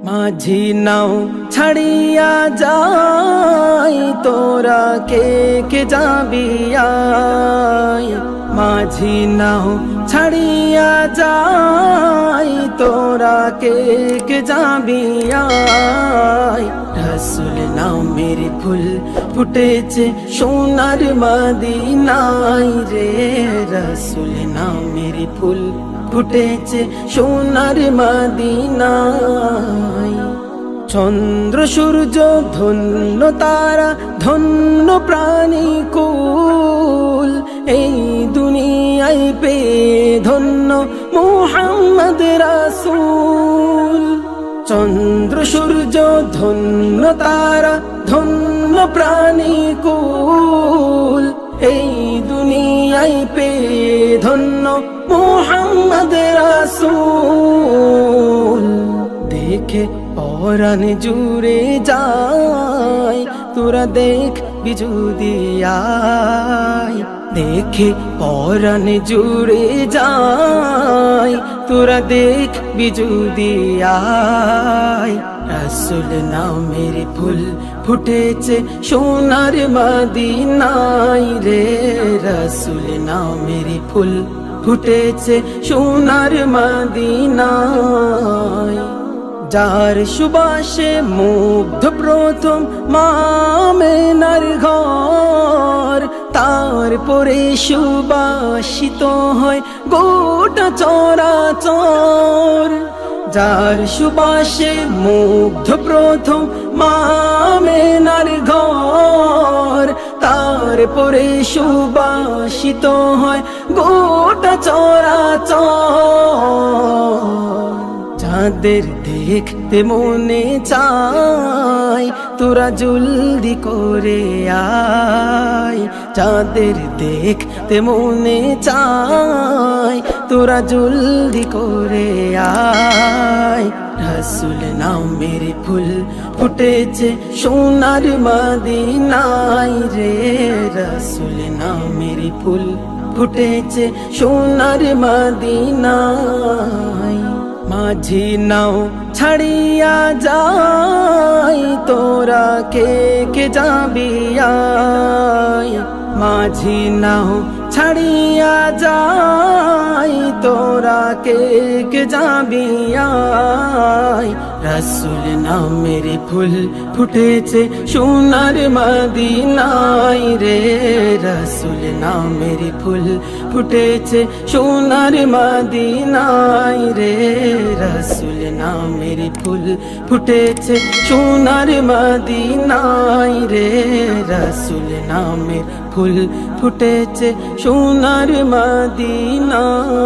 মাঝি নাও ছাড়িয়া যাই তোরা কে কে যাবি আই। মাঝি নাও ছাড়িয়া যাই তোরা কে কে যাবি আই। রসুল নামের ফুল ফুটেছে সোনার মদিনায় রে। রসুল নামের ফুল ফুটেছে সোনার মদিনায়। চন্দ্র সূর্য ধন্য তারা ধন্য প্রাণী কুল, এই দুনিয়ায় পেয়ে ধন্য মুহাম্মদ রাসূল। চন্দ্র সূর্য ধন্য তারা ধন্য প্রাণী কুল, এই দুনিয়ায় পেয়ে ধন্য মুহাম্মদ রাসূল। দেখে পরাণ জুড়ে যায় তোরা দেখ বিজুদি আয়। দেখে পরাণ জুড়ে যায় তোরা দেখ বিজুদি আয়। রসুল নামের ফুল ফুটেছে সোনার মদিনায় রে। রসুল নামের ফুল ফুটেছে সোনার মদিনায়। যার সুবাসে মুগ্ধ প্রথম মামেনার ঘর, তারপরে সুবাসিত হয় গোটা চরাচর। যার সুবাসে মুগ্ধ প্রথম মামেনার ঘর, তারপরে সুবাসিত হয় গোটা চরাচর। যাদের দেখতে মনে চায় তোরা জলদি করে আয়। যাদের দেখতে মনে চায় তোরা জলদি করে আয়। রসুল নামের ফুল ফুটেছে সোনার মদিনায় রে। রসুল নামের ফুল ফুটেছে সোনার মদিনায়। মাঝি নাও ছাড়িয়া যাই তোরা কে কে যাবি আই। মাঝি নাও ছাড়িয়া যাই তোরা কে কে যাবি আই। রসুল নামের ফুল ফুটেছে সোনার মদিনায় রে। রসুল নামের ফুল ফুটেছে সোনার মদিনায় রে। রসুল নামের ফুল ফুটেছে সোনার মদিনায় রে। রসুল নামের ফুল ফুটেছে সোনার মদিনায়।